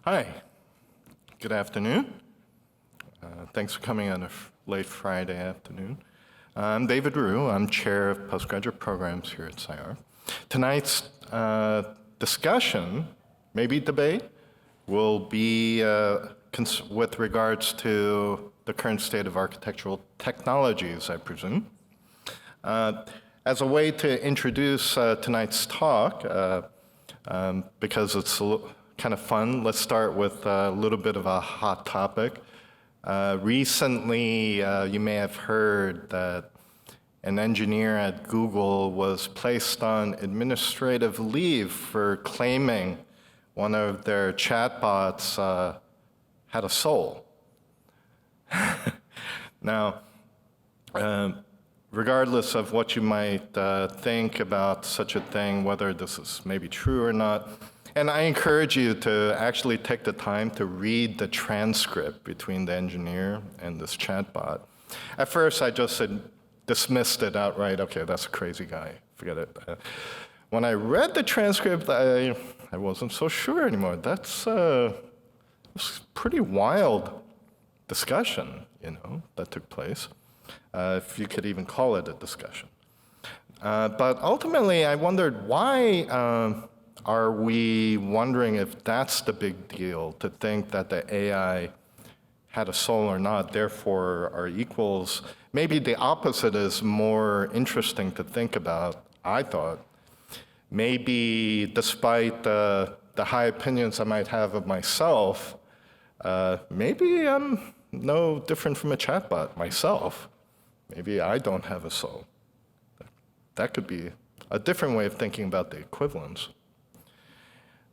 Hi, good afternoon. Thanks for coming on a late Friday afternoon. I'm David Ruy. I'm chair of postgraduate programs here at SCI-Arc. Tonight's discussion, maybe debate, will be with regards to the current state of architectural technologies, I presume. As a way to introduce tonight's talk, because it's kind of fun, let's start with a little bit of a hot topic. Recently, you may have heard that an engineer at Google was placed on administrative leave for claiming one of their chatbots had a soul. Now, regardless of what you might think about such a thing, whether this is maybe true or not, and I encourage you to actually take the time to read the transcript between the engineer and this chatbot. At first, I just dismissed it outright. Okay, that's a crazy guy. Forget it. When I read the transcript, I wasn't so sure anymore. That's a pretty wild discussion, that took place, if you could even call it a discussion. But ultimately, I wondered why are we wondering if that's the big deal, to think that the AI had a soul or not, therefore are equals. Maybe the opposite is more interesting to think about, I thought. Maybe despite the high opinions I might have of myself, maybe I'm no different from a chatbot myself. Maybe I don't have a soul. That could be a different way of thinking about the equivalence.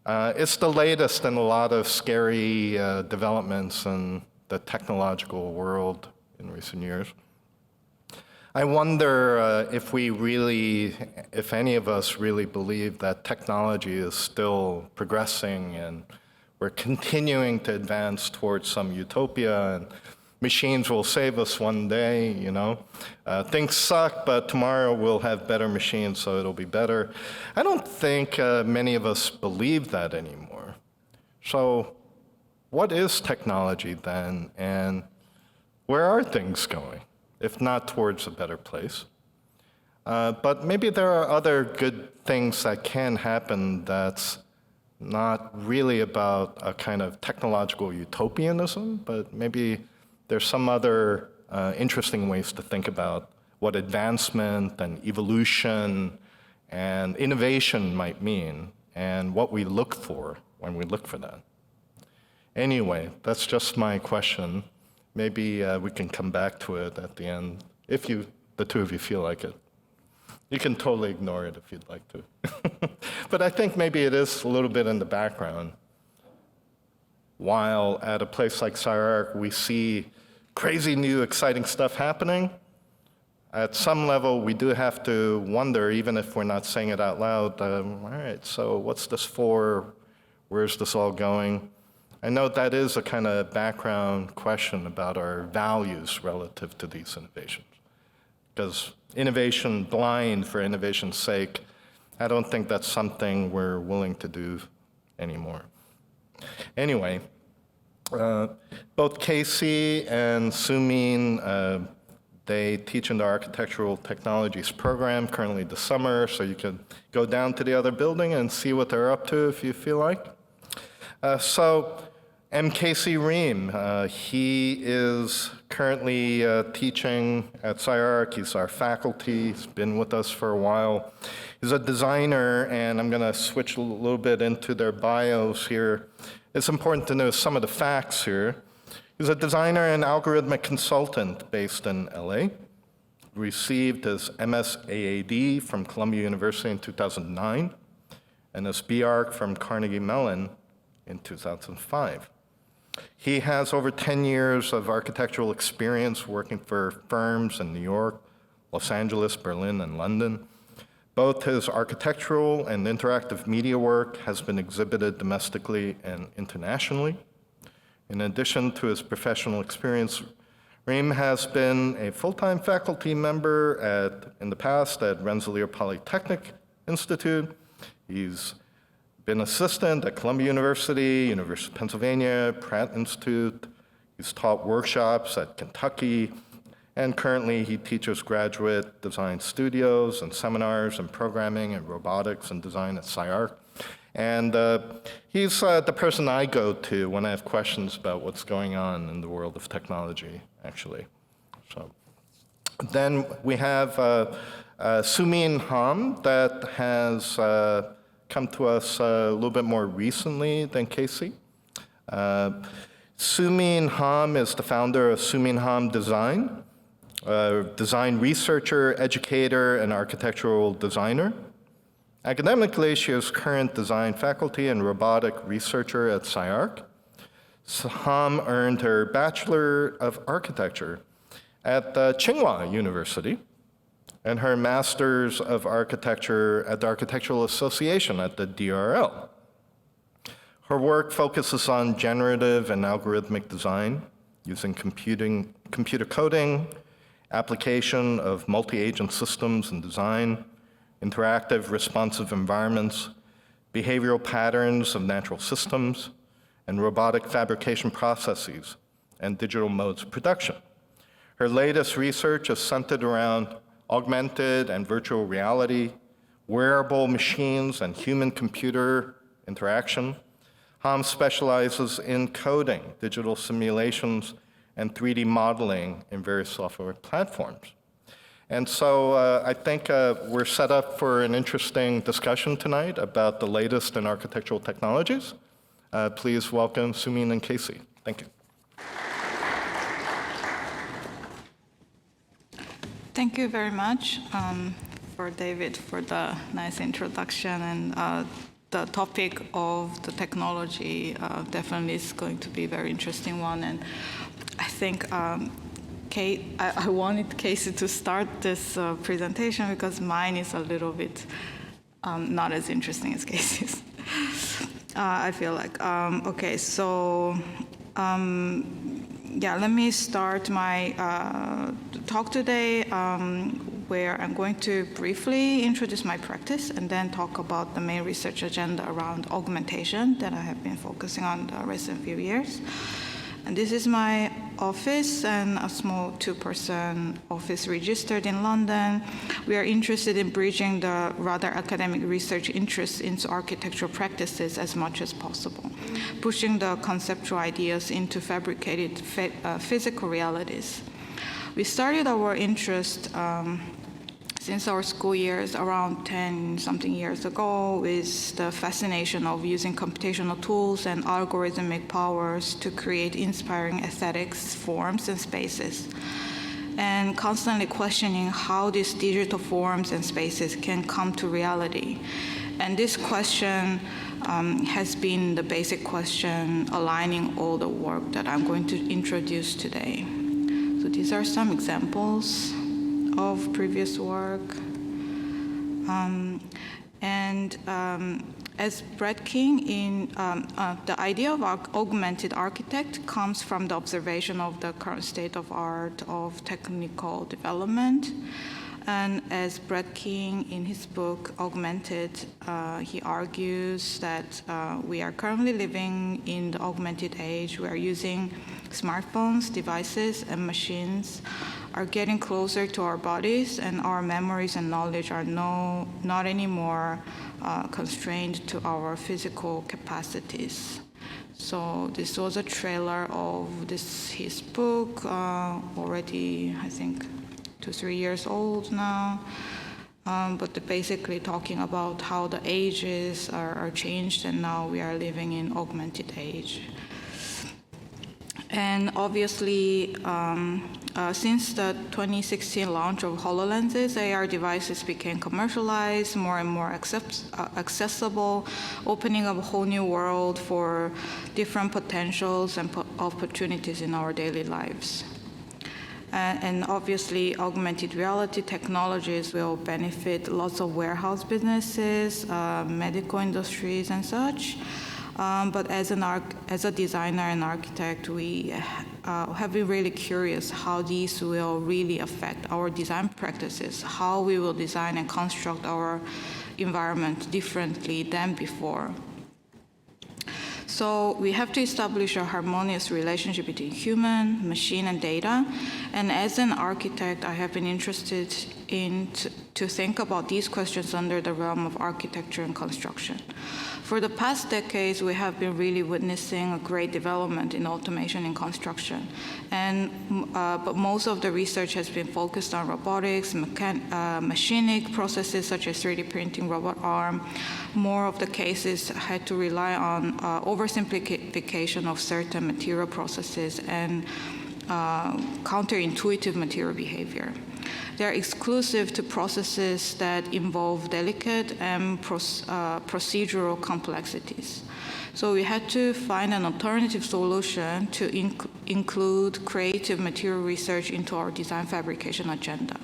It's the latest in a lot of scary developments in the technological world in recent years. I wonder if any of us really believe that technology is still progressing and we're continuing to advance towards some utopia and machines will save us one day, Things suck, but tomorrow we'll have better machines, so it'll be better. I don't think many of us believe that anymore. So what is technology then, and where are things going, if not towards a better place? But maybe there are other good things that can happen that's not really about a kind of technological utopianism, but maybe there's some other interesting ways to think about what advancement and evolution and innovation might mean and what we look for when we look for that. Anyway, that's just my question. Maybe we can come back to it at the end, if the two of you feel like it. You can totally ignore it if you'd like to. But I think maybe it is a little bit in the background. While at a place like SCI-Arc, we see crazy new exciting stuff happening, at some level we do have to wonder, even if we're not saying it out loud, all right, so what's this for? Where's this all going? I know that is a kind of background question about our values relative to these innovations. Because innovation blind for innovation's sake, I don't think that's something we're willing to do anymore. Anyway, both Casey and Soomeen, they teach in the Architectural Technologies program currently this summer, so you can go down to the other building and see what they're up to if you feel like. So MKC Rehm, he is currently teaching at SCI-Arc. He's our faculty. He's been with us for a while. He's a designer, and I'm going to switch a little bit into their bios here. It's important to know some of the facts here. He's a designer and algorithmic consultant based in LA. Received his MSAAD from Columbia University in 2009 and his B.Arch from Carnegie Mellon in 2005. He has over 10 years of architectural experience working for firms in New York, Los Angeles, Berlin, and London. Both his architectural and interactive media work has been exhibited domestically and internationally. In addition to his professional experience, Rehm has been a full-time faculty member in the past at Rensselaer Polytechnic Institute. He's been assistant at Columbia University, University of Pennsylvania, Pratt Institute. He's taught workshops at Kentucky, and currently he teaches graduate design studios and seminars in programming and robotics and design at SCI-Arc. And he's the person I go to when I have questions about what's going on in the world of technology, actually. So then we have Soomeen Hahm that has come to us a little bit more recently than Casey. Soomeen Hahm is the founder of Soomeen Hahm Design, a design researcher, educator, and architectural designer. Academically, she is current design faculty and robotic researcher at SCI-Arc. Hahm earned her Bachelor of Architecture at Tsinghua University and her Master's of Architecture at the Architectural Association at the DRL. Her work focuses on generative and algorithmic design using computer coding, application of multi-agent systems and design, interactive responsive environments, behavioral patterns of natural systems, and robotic fabrication processes and digital modes of production. Her latest research is centered around augmented and virtual reality, wearable machines, and human-computer interaction. Hahm specializes in coding, digital simulations, and 3D modeling in various software platforms. And so I think we're set up for an interesting discussion tonight about the latest in architectural technologies. Please welcome Soomeen and Casey. Thank you. Thank you very much for David for the nice introduction. And the topic of the technology definitely is going to be a very interesting one. And I think I wanted Casey to start this presentation because mine is a little bit not as interesting as Casey's. I feel like. Okay, so yeah, let me start my talk today where I'm going to briefly introduce my practice and then talk about the main research agenda around augmentation that I have been focusing on the recent few years. And this is my office and a small 2-person office registered in London. We are interested in bridging the rather academic research interests into architectural practices as much as possible, pushing the conceptual ideas into fabricated physical realities. We started our interest since our school years around 10-something years ago with the fascination of using computational tools and algorithmic powers to create inspiring aesthetics, forms, and spaces, and constantly questioning how these digital forms and spaces can come to reality. And this question has been the basic question aligning all the work that I'm going to introduce today. So these are some examples of previous work. As Brett King, the idea of augmented architect comes from the observation of the current state of art of technical development. And as Brett King, in his book, Augmented, he argues that we are currently living in the augmented age. We are using smartphones, devices, and machines are getting closer to our bodies, and our memories and knowledge are not anymore constrained to our physical capacities. So this was a trailer of his book, already, I think, 2-3 years old now, but basically talking about how the ages are changed, and now we are living in augmented age. And obviously, since the 2016 launch of HoloLenses, AR devices became commercialized, more and more accessible, opening up a whole new world for different potentials and opportunities in our daily lives. And obviously, augmented reality technologies will benefit lots of warehouse businesses, medical industries, and such. But as a designer and architect, we have been really curious how these will really affect our design practices, how we will design and construct our environment differently than before. So we have to establish a harmonious relationship between human, machine, and data. And as an architect, I have been interested in to think about these questions under the realm of architecture and construction. For the past decades, we have been really witnessing a great development in automation in construction. But most of the research has been focused on robotics, machinic processes such as 3D printing, robot arm. More of the cases had to rely on oversimplification of certain material processes and counterintuitive material behavior. They are exclusive to processes that involve delicate and procedural complexities. So we had to find an alternative solution to include creative material research into our design fabrication agenda.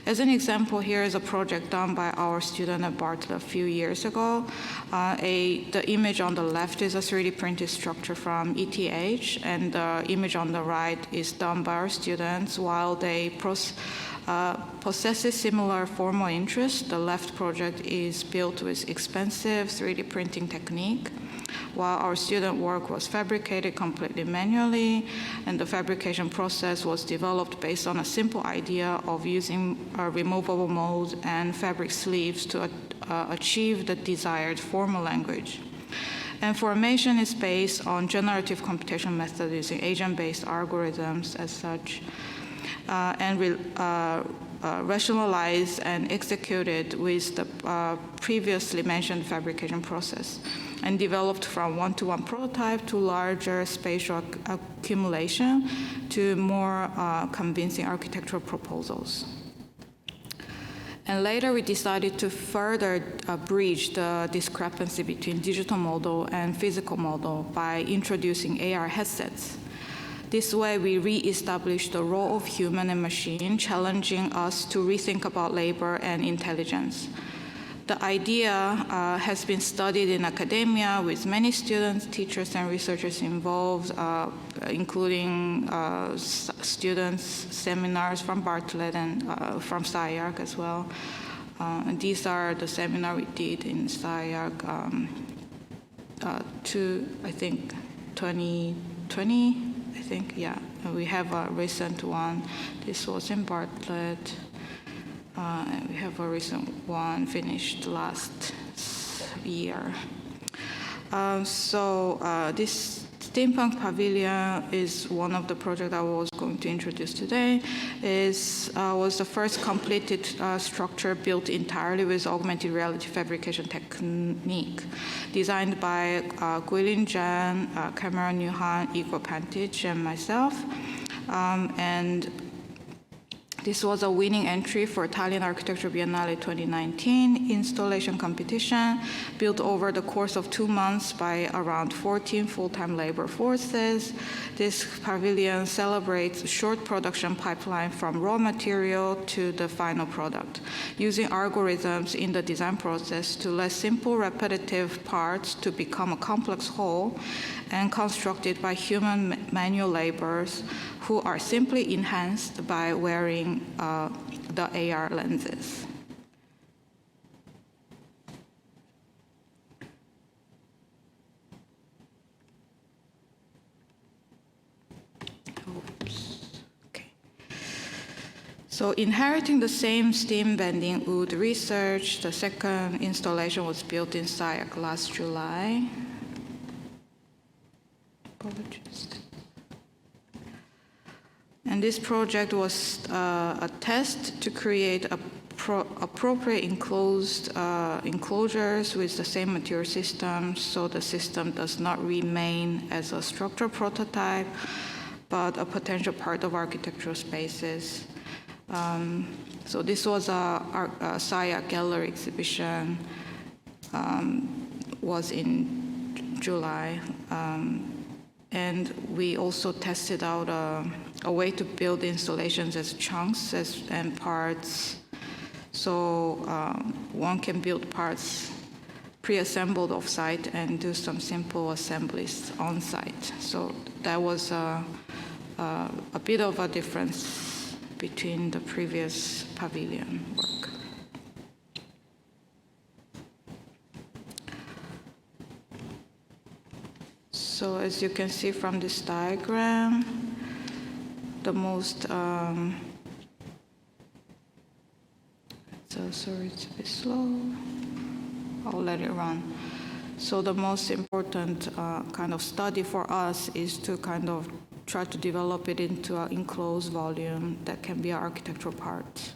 As an example, here is a project done by our student at Bartlett a few years ago. The image on the left is a 3D printed structure from ETH, and the image on the right is done by our students while they possesses similar formal interests. The left project is built with expensive 3D printing technique, while our student work was fabricated completely manually, and the fabrication process was developed based on a simple idea of using removable molds and fabric sleeves to achieve the desired formal language. And formation is based on generative computation method using agent-based algorithms as such, rationalized and executed with the previously mentioned fabrication process, and developed from one-to-one prototype to larger spatial accumulation to more convincing architectural proposals. And later we decided to further bridge the discrepancy between digital model and physical model by introducing AR headsets. This way, we re-established the role of human and machine, challenging us to rethink about labor and intelligence. The idea has been studied in academia with many students, teachers, and researchers involved, including students' seminars from Bartlett and from SCI-Arc as well. And these are the seminar we did in SCI-Arc I think, 2020. And we have a recent one. This was in Bartlett. And we have a recent one finished last year. This Steampunk Pavilion is one of the projects I was going to introduce today. Was the first completed structure built entirely with augmented reality fabrication technique, designed by Guilin Jan, Cameron Yuhan, Igor Pantich, and myself. And this was a winning entry for Italian Architecture Biennale 2019 installation competition, built over the course of 2 months by around 14 full-time labor forces. This pavilion celebrates a short production pipeline from raw material to the final product, using algorithms in the design process to let simple repetitive parts to become a complex whole, and constructed by human manual laborers who are simply enhanced by wearing the AR lenses. So inheriting the same steam bending wood research, the second installation was built in SCI-Arc last July. Apologies. And this project was a test to create appropriate enclosures with the same material system, so the system does not remain as a structural prototype, but a potential part of architectural spaces. So this was a SCI-Arc Gallery exhibition, was in July. And we also tested out a way to build installations as chunks and parts. So one can build parts pre-assembled off-site and do some simple assemblies on-site. So that was a bit of a difference between the previous pavilion work. So as you can see from this diagram, the most, sorry, it's a bit slow. I'll let it run. So the most important kind of study for us is to kind of try to develop it into an enclosed volume that can be an architectural part.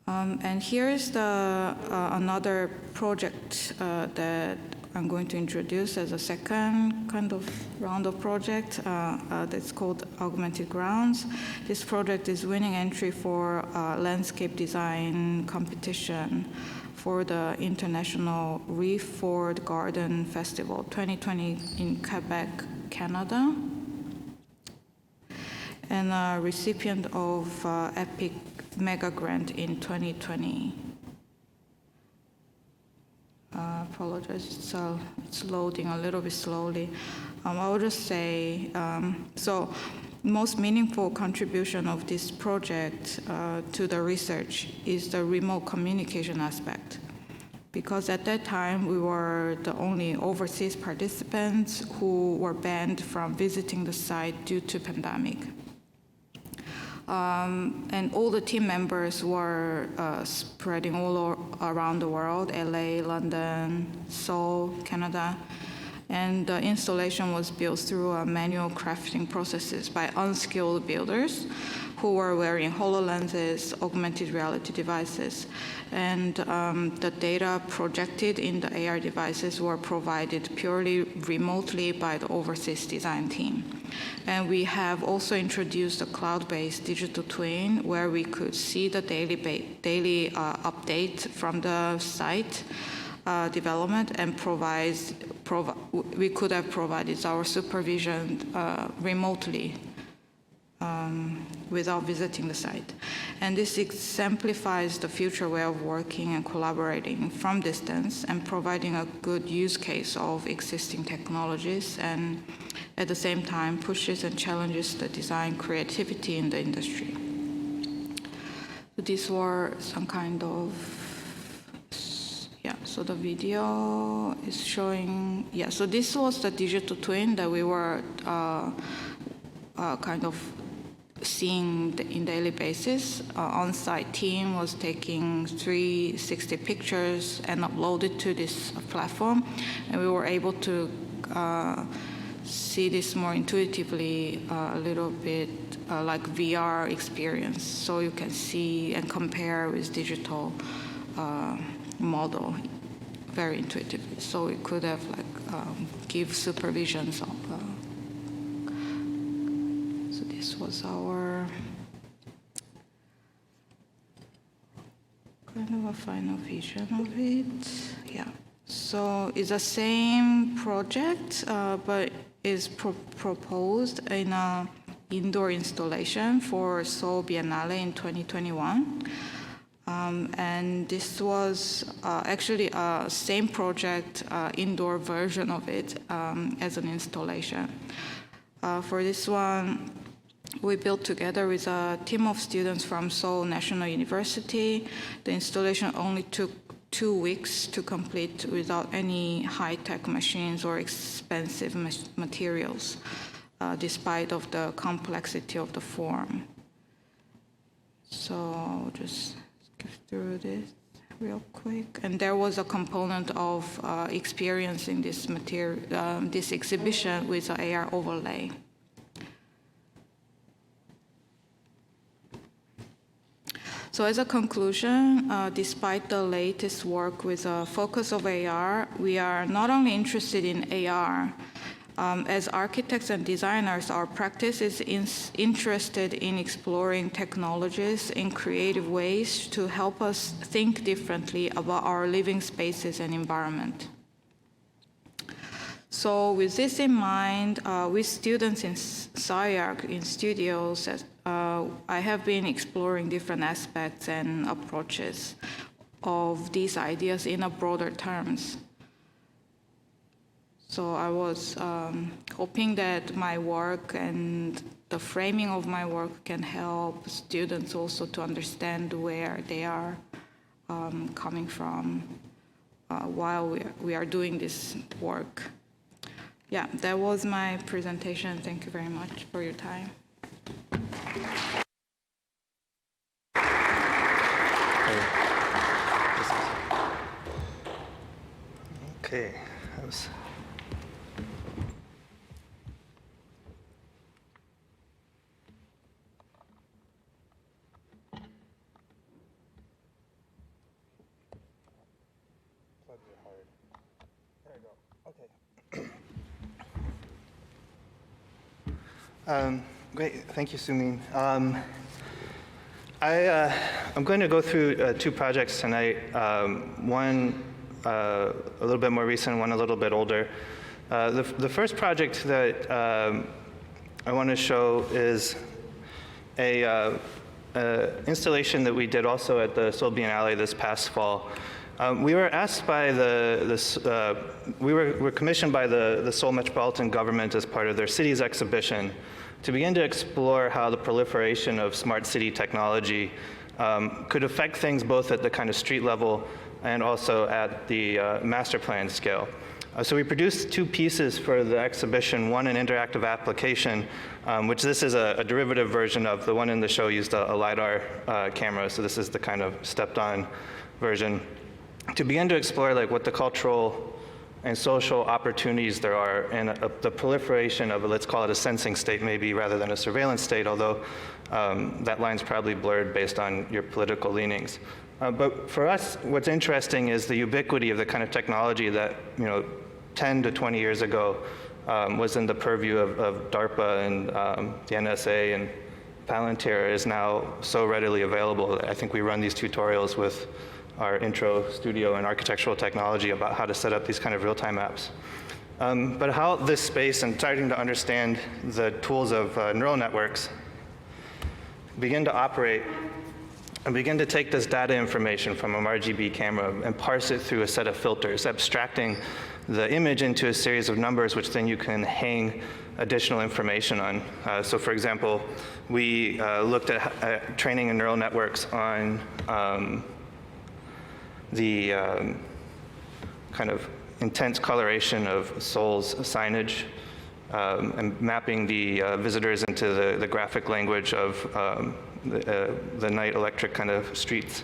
And here is another project that I'm going to introduce as a second kind of round of project that's called Augmented Grounds. This project is winning entry for landscape design competition for the International Reef Ford Garden Festival 2020 in Quebec, Canada, and a recipient of EPIC Mega Grant in 2020. Apologize, it's loading a little bit slowly. I will just say, so most meaningful contribution of this project to the research is the remote communication aspect. Because at that time, we were the only overseas participants who were banned from visiting the site due to pandemic. And all the team members were spreading all around the world, LA, London, Seoul, Canada. And the installation was built through manual crafting processes by unskilled builders who were wearing HoloLenses, augmented reality devices. And the data projected in the AR devices were provided purely remotely by the overseas design team. And we have also introduced a cloud-based digital twin where we could see the daily update from the site development and we could have provided our supervision remotely without visiting the site. And this exemplifies the future way of working and collaborating from distance and providing a good use case of existing technologies, and at the same time pushes and challenges the design creativity in the industry. So these were some kind of, so the video is showing, so this was the digital twin that we were kind of seeing in daily basis. On-site team was taking 360 pictures and uploaded to this platform, and we were able to see this more intuitively, a little bit like VR experience, so you can see and compare with digital model very intuitively. So we could have give supervisions of. So this was our kind of a final vision of it. Yeah. So it's the same project, but is proposed in an indoor installation for Seoul Biennale in 2021. And this was actually a same project, indoor version of it as an installation. For this one, we built together with a team of students from Seoul National University. The installation only took 2 weeks to complete without any high-tech machines or expensive materials, despite of the complexity of the form. So I'll just skip through this real quick. And there was a component of experiencing this this exhibition with an AR overlay. So as a conclusion, despite the latest work with a focus of AR, we are not only interested in AR. As architects and designers, our practice is interested in exploring technologies in creative ways to help us think differently about our living spaces and environment. So with this in mind, with students in SCI-Arc in studios, I have been exploring different aspects and approaches of these ideas in a broader terms. So I was hoping that my work and the framing of my work can help students also to understand where they are coming from, while we are doing this work. Yeah, that was my presentation. Thank you very much for your time. Okay, that was... Great, thank you, Soomeen. I'm going to go through two projects tonight. One a little bit more recent, one a little bit older. The first project that I want to show is a installation that we did also at the Seoul Biennale this past fall. We were asked by we were commissioned by the Seoul Metropolitan Government as part of their cities exhibition to begin to explore how the proliferation of smart city technology could affect things both at the kind of street level and also at the master plan scale. So we produced two pieces for the exhibition, one an interactive application, which this is a derivative version of. The one in the show used a LiDAR camera, so this is the kind of stepped-on version, to begin to explore like what the cultural and social opportunities there are in the proliferation of, let's call it a sensing state maybe, rather than a surveillance state, although that line's probably blurred based on your political leanings. But for us, what's interesting is the ubiquity of the kind of technology that, 10 to 20 years ago was in the purview of DARPA and the NSA, and Palantir is now so readily available. I think we run these tutorials with our intro studio and architectural technology about how to set up these kind of real-time apps. But how this space and starting to understand the tools of neural networks begin to operate and begin to take this data information from an RGB camera and parse it through a set of filters, abstracting the image into a series of numbers which then you can hang additional information on. So for example, we looked at training in neural networks on the kind of intense coloration of Seoul's signage and mapping the visitors into the graphic language of the night electric kind of streets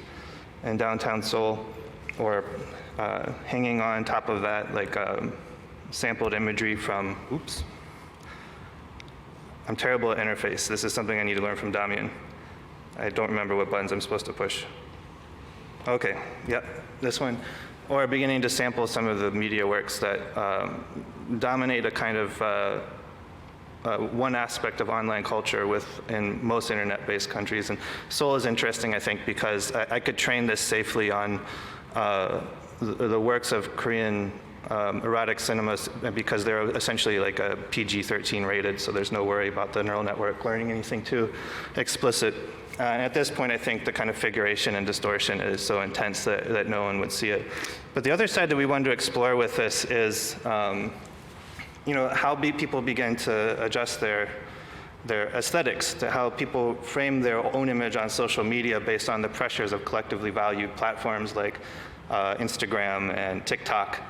in downtown Seoul, or hanging on top of that like sampled imagery from, oops, I'm terrible at interface. This is something I need to learn from Damian. I don't remember what buttons I'm supposed to push. Okay, yep, this one. Or beginning to sample some of the media works that dominate a kind of one aspect of online culture in most internet-based countries. And Seoul is interesting, I think, because I could train this safely on the works of Korean erotic cinemas, because they're essentially like a PG-13 rated, so there's no worry about the neural network learning anything too explicit. And at this point, I think the kind of figuration and distortion is so intense that no one would see it. But the other side that we wanted to explore with this is, how people begin to adjust their aesthetics, to how people frame their own image on social media based on the pressures of collectively valued platforms like Instagram and TikTok.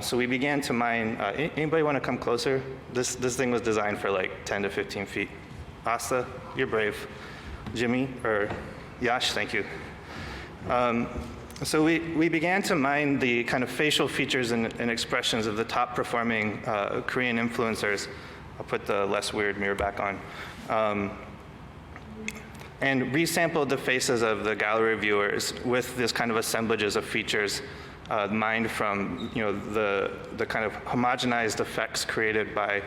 So we began to mine. Anybody want to come closer? This thing was designed for like 10 to 15 feet. Asta, you're brave. Jimmy, or Yash, thank you. So we began to mine the kind of facial features and expressions of the top performing Korean influencers. I'll put the less weird mirror back on. And resampled the faces of the gallery viewers with this kind of assemblages of features mined from the kind of homogenized effects created by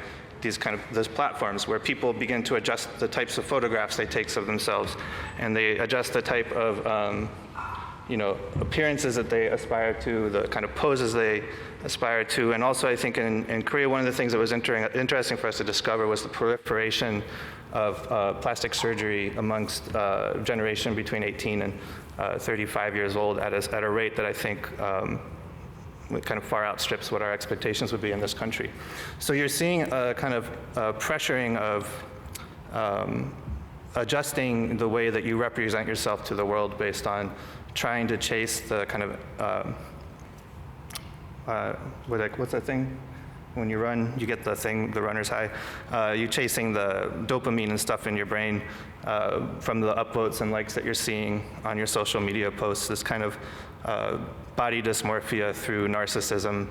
those platforms, where people begin to adjust the types of photographs they take of themselves, and they adjust the type of appearances that they aspire to, the kind of poses they aspire to. And also, I think in Korea, one of the things that was interesting for us to discover was the proliferation of plastic surgery amongst a generation between 18 and 35 years old at a rate that I think kind of far outstrips what our expectations would be in this country. So you're seeing a kind of pressuring of adjusting the way that you represent yourself to the world based on trying to chase the kind of what's that thing? When you run, you get the thing, the runner's high. You're chasing the dopamine and stuff in your brain from the upvotes and likes that you're seeing on your social media posts, this kind of body dysmorphia through narcissism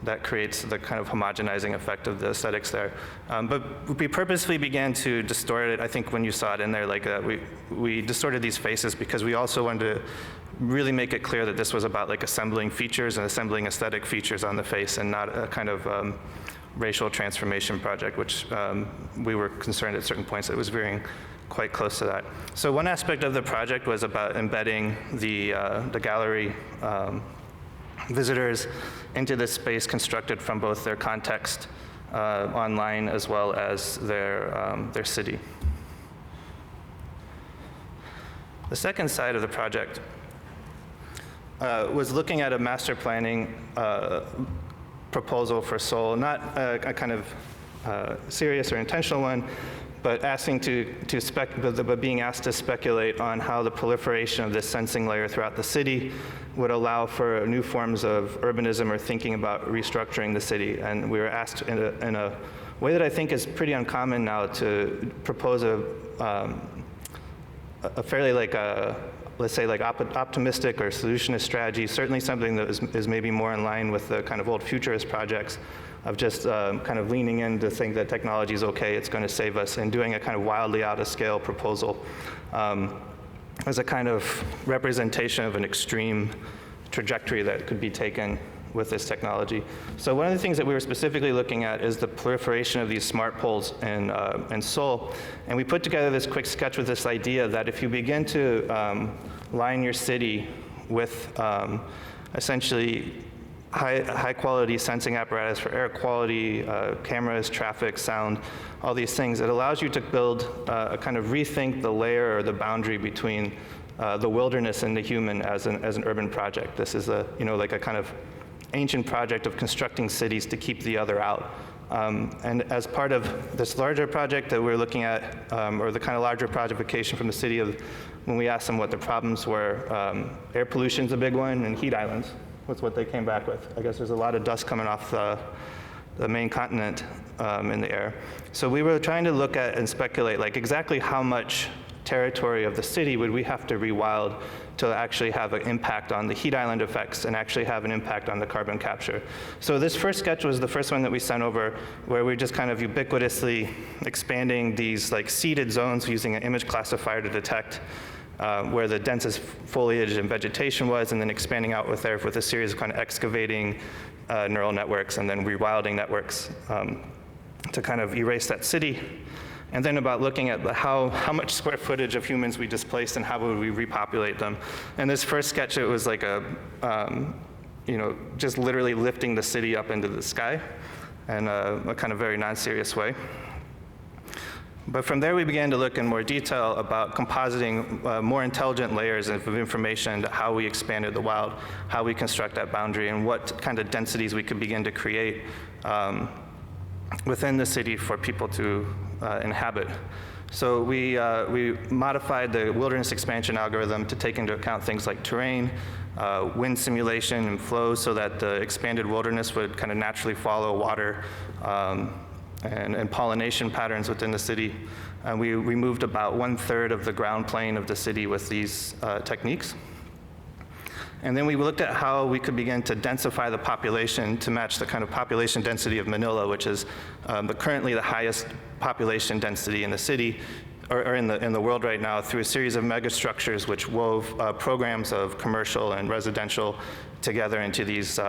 that creates the kind of homogenizing effect of the aesthetics there. But we purposely began to distort it. I think when you saw it in there, like we distorted these faces because we also wanted to really make it clear that this was about like assembling features and assembling aesthetic features on the face and not a kind of racial transformation project, which we were concerned at certain points that it was veering quite close to that. So one aspect of the project was about embedding the gallery visitors into this space constructed from both their context online as well as their city. The second side of the project was looking at a master planning proposal for Seoul, not a kind of serious or intentional one, but being asked to speculate on how the proliferation of this sensing layer throughout the city would allow for new forms of urbanism or thinking about restructuring the city. And we were asked in a way that I think is pretty uncommon now to propose a fairly let's say optimistic or solutionist strategy, certainly something that is maybe more in line with the kind of old futurist projects of just kind of leaning in to think that technology is okay, it's going to save us, and doing a kind of wildly out of scale proposal as a kind of representation of an extreme trajectory that could be taken with this technology. So one of the things that we were specifically looking at is the proliferation of these smart poles in Seoul. And we put together this quick sketch with this idea that if you begin to line your city with essentially high quality sensing apparatus for air quality, cameras, traffic, sound, all these things, it allows you to build a kind of rethink the layer or the boundary between the wilderness and the human as an urban project. This is like a kind of ancient project of constructing cities to keep the other out. And as part of this larger project that we're looking at, or the kind of larger projectification from the city of, when we asked them what the problems were, air pollution's a big one, and heat islands was what they came back with. I guess there's a lot of dust coming off the main continent in the air. So we were trying to look at and speculate like exactly how much territory of the city would we have to rewild to actually have an impact on the heat island effects and actually have an impact on the carbon capture. So this first sketch was the first one that we sent over, where we're just kind of ubiquitously expanding these like seeded zones using an image classifier to detect where the densest foliage and vegetation was, and then expanding out with a series of kind of excavating neural networks and then rewilding networks to kind of erase that city. And then about looking at how much square footage of humans we displaced and how would we repopulate them. And this first sketch, it was like just literally lifting the city up into the sky in a kind of very non-serious way. But from there, we began to look in more detail about compositing more intelligent layers of information, how we expanded the wild, how we construct that boundary, and what kind of densities we could begin to create within the city for people to inhabit. So we modified the wilderness expansion algorithm to take into account things like terrain, wind simulation and flows, so that the expanded wilderness would kind of naturally follow water and pollination patterns within the city. And we removed about 1/3 of the ground plane of the city with these techniques. And then we looked at how we could begin to densify the population to match the kind of population density of Manila, which is currently the highest population density in the city, or in the world right now, through a series of megastructures which wove programs of commercial and residential together into these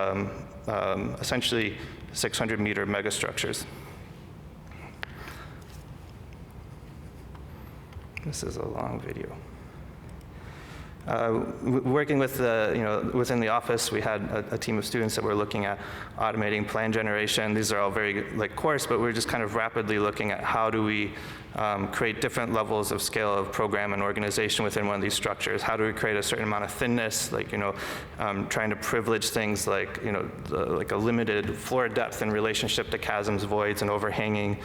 essentially 600-meter megastructures. This is a long video. Working with within the office, we had a team of students that were looking at automating plan generation. These are all very coarse, but we're just kind of rapidly looking at how do we create different levels of scale of program and organization within one of these structures. How do we create a certain amount of thinness, trying to privilege things like a limited floor depth in relationship to chasms, voids, and overhanging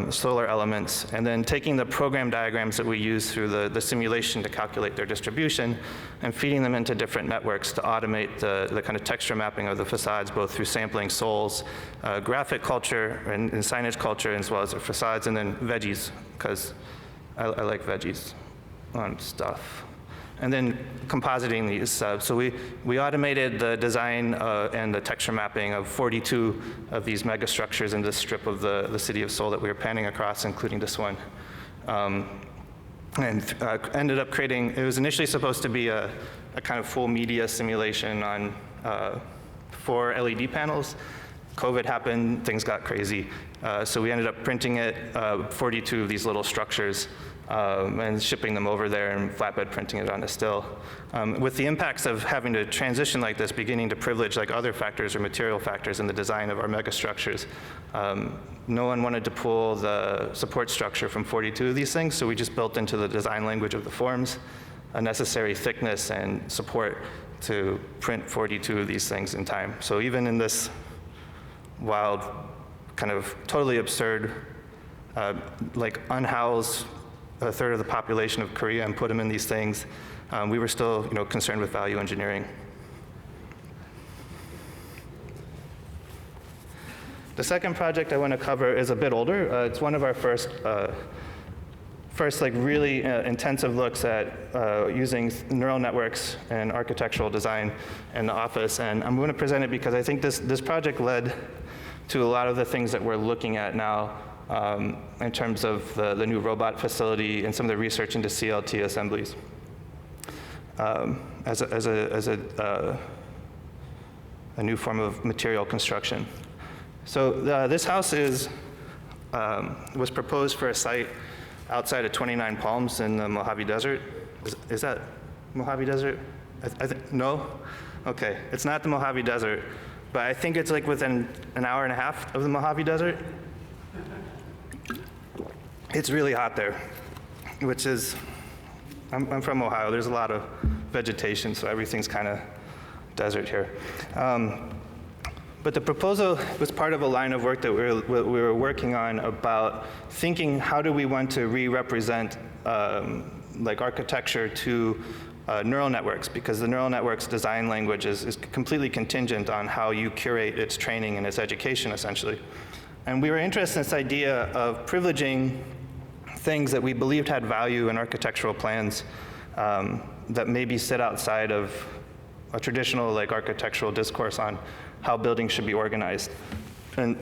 solar elements, and then taking the program diagrams that we use through the simulation to calculate their distribution and feeding them into different networks to automate the kind of texture mapping of the facades, both through sampling Seoul's graphic culture and signage culture, as well as the facades, and then veggies, because I like veggies on stuff. And then compositing these. So we automated the design and the texture mapping of 42 of these megastructures in this strip of the city of Seoul that we were panning across, including this one. And ended up creating, it was initially supposed to be a kind of full media simulation on 4 LED panels. COVID happened, things got crazy. So we ended up printing it, 42 of these little structures, and shipping them over there and flatbed printing it on a still. With the impacts of having to transition like this, beginning to privilege like other factors or material factors in the design of our megastructures, no one wanted to pull the support structure from 42 of these things, so we just built into the design language of the forms a necessary thickness and support to print 42 of these things in time. So even in this wild, kind of totally absurd, like unhouse a third of the population of Korea and put them in these things, we were still, concerned with value engineering. The second project I want to cover is a bit older. It's one of our first like really intensive looks at using neural networks and architectural design in the office. And I'm going to present it because I think this project led to a lot of the things that we're looking at now in terms of the new robot facility and some of the research into CLT assemblies as a new form of material construction. So this house was proposed for a site outside of 29 Palms in the Mojave Desert. Is that Mojave Desert? No? Okay, it's not the Mojave Desert, but I think it's like within an hour and a half of the Mojave Desert. It's really hot there, which is, I'm from Ohio, there's a lot of vegetation, so everything's kind of desert here. But the proposal was part of a line of work that we were working on about thinking how do we want to re-represent like architecture to neural networks, because the neural network's design language is completely contingent on how you curate its training and its education, essentially. And we were interested in this idea of privileging things that we believed had value in architectural plans that maybe sit outside of a traditional like architectural discourse on how buildings should be organized. And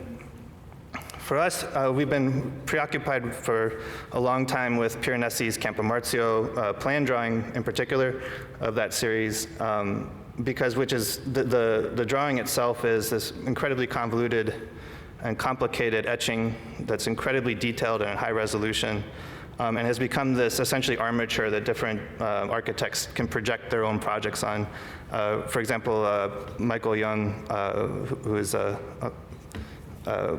for us, we've been preoccupied for a long time with Piranesi's Campo Marzio plan drawing in particular of that series, because which is the drawing itself is this incredibly convoluted and complicated etching that's incredibly detailed and high resolution, and has become this essentially armature that different architects can project their own projects on. For example, Michael Young, who is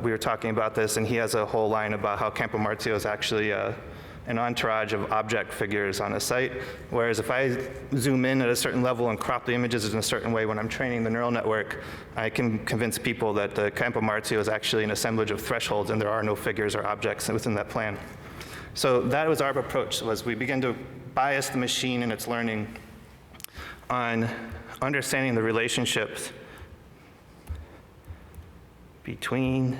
we were talking about this, and he has a whole line about how Campo Marzio is actually an entourage of object figures on a site, whereas if I zoom in at a certain level and crop the images in a certain way when I'm training the neural network, I can convince people that the Campo Marzio is actually an assemblage of thresholds and there are no figures or objects within that plan. So that was our approach, was we began to bias the machine in its learning on understanding the relationships between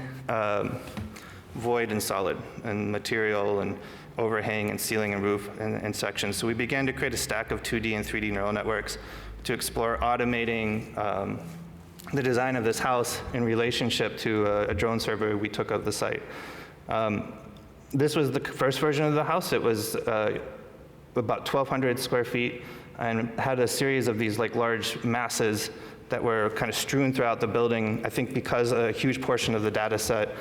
void and solid, and material and overhang and ceiling and roof and sections. So we began to create a stack of 2D and 3D neural networks to explore automating the design of this house in relationship to a drone survey we took of the site. This was the first version of the house. It was about 1,200 square feet and had a series of these like large masses that were kind of strewn throughout the building, I think because a huge portion of the data set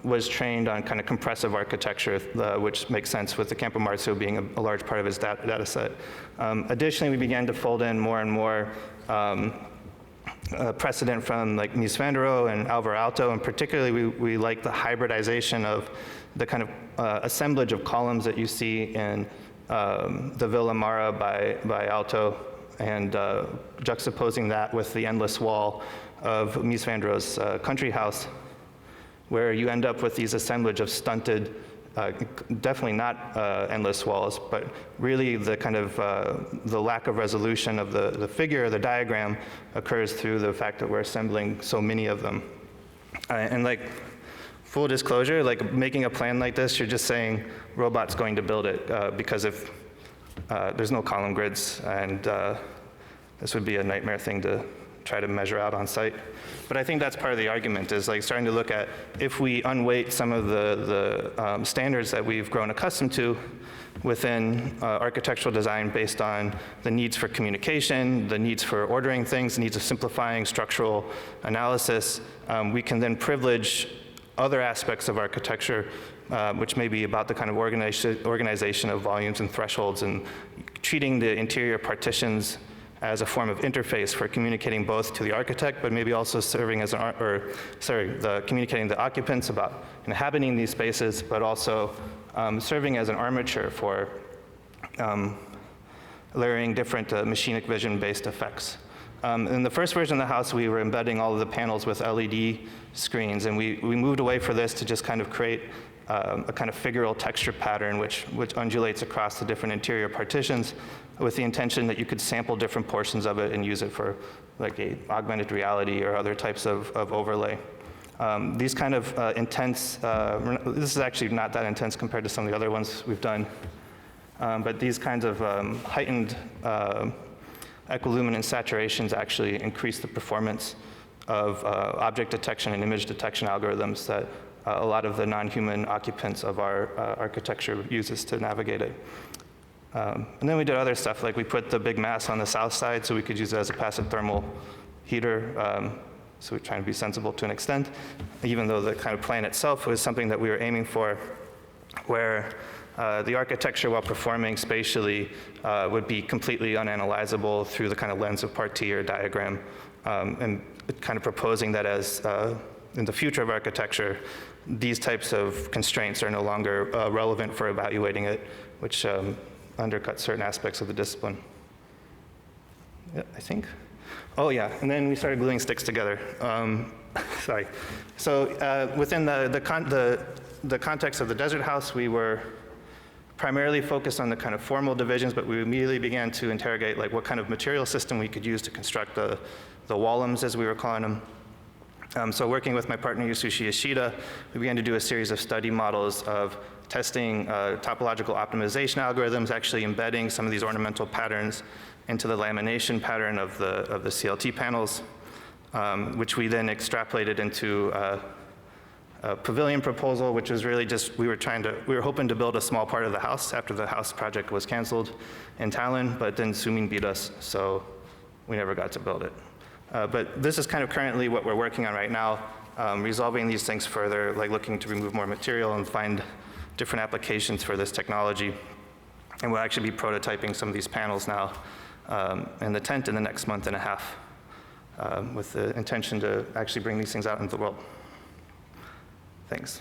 was trained on kind of compressive architecture, which makes sense with the Campo Marzio being a large part of his data set. Additionally, we began to fold in more and more precedent from like Mies van der Rohe and Alvar Aalto, and particularly we like the hybridization of the kind of assemblage of columns that you see in the Villa Mara by Aalto, and juxtaposing that with the endless wall of Mies van der Rohe's country house, where you end up with these assemblage of stunted, definitely not endless walls, but really the kind of the lack of resolution of the figure or the diagram occurs through the fact that we're assembling so many of them. And like, full disclosure, like making a plan like this, you're just saying robot's going to build it, because if there's no column grids, and this would be a nightmare thing to try to measure out on site. But I think that's part of the argument, is like starting to look at if we unweight some of the standards that we've grown accustomed to within architectural design based on the needs for communication, the needs for ordering things, the needs of simplifying structural analysis, we can then privilege other aspects of architecture, which may be about the kind of organization of volumes and thresholds, and treating the interior partitions as a form of interface for communicating both to the architect, but maybe also serving as communicating the occupants about inhabiting these spaces, but also serving as an armature for layering different machinic vision-based effects. In the first version of the house, we were embedding all of the panels with LED screens, and we moved away for this to just kind of create a kind of figural texture pattern which undulates across the different interior partitions, with the intention that you could sample different portions of it and use it for like a augmented reality or other types of overlay. These kind of intense, this is actually not that intense compared to some of the other ones we've done, but these kinds of heightened ecoluminance saturations actually increase the performance of object detection and image detection algorithms that a lot of the non-human occupants of our architecture uses to navigate it. And then we did other stuff, like we put the big mass on the south side so we could use it as a passive thermal heater. So we're trying to be sensible to an extent, even though the kind of plan itself was something that we were aiming for, where the architecture, while performing spatially, would be completely unanalyzable through the kind of lens of partie or diagram, and kind of proposing that as in the future of architecture, these types of constraints are no longer relevant for evaluating it, which undercuts certain aspects of the discipline. Yeah, I think. Oh yeah, and then we started gluing sticks together. Sorry. So within the context of the desert house, we were primarily focused on the kind of formal divisions, but we immediately began to interrogate like what kind of material system we could use to construct the wallums, as we were calling them. So working with my partner Yasushi Ishida, we began to do a series of study models of testing topological optimization algorithms, actually embedding some of these ornamental patterns into the lamination pattern of the CLT panels, which we then extrapolated into a pavilion proposal, which was really just, we were hoping to build a small part of the house after the house project was canceled in Tallinn, but then Soomeen beat us, so we never got to build it. But this is kind of currently what we're working on right now, resolving these things further, like looking to remove more material and find different applications for this technology. And we'll actually be prototyping some of these panels now in the tent in the next month and a half, with the intention to actually bring these things out into the world. Thanks.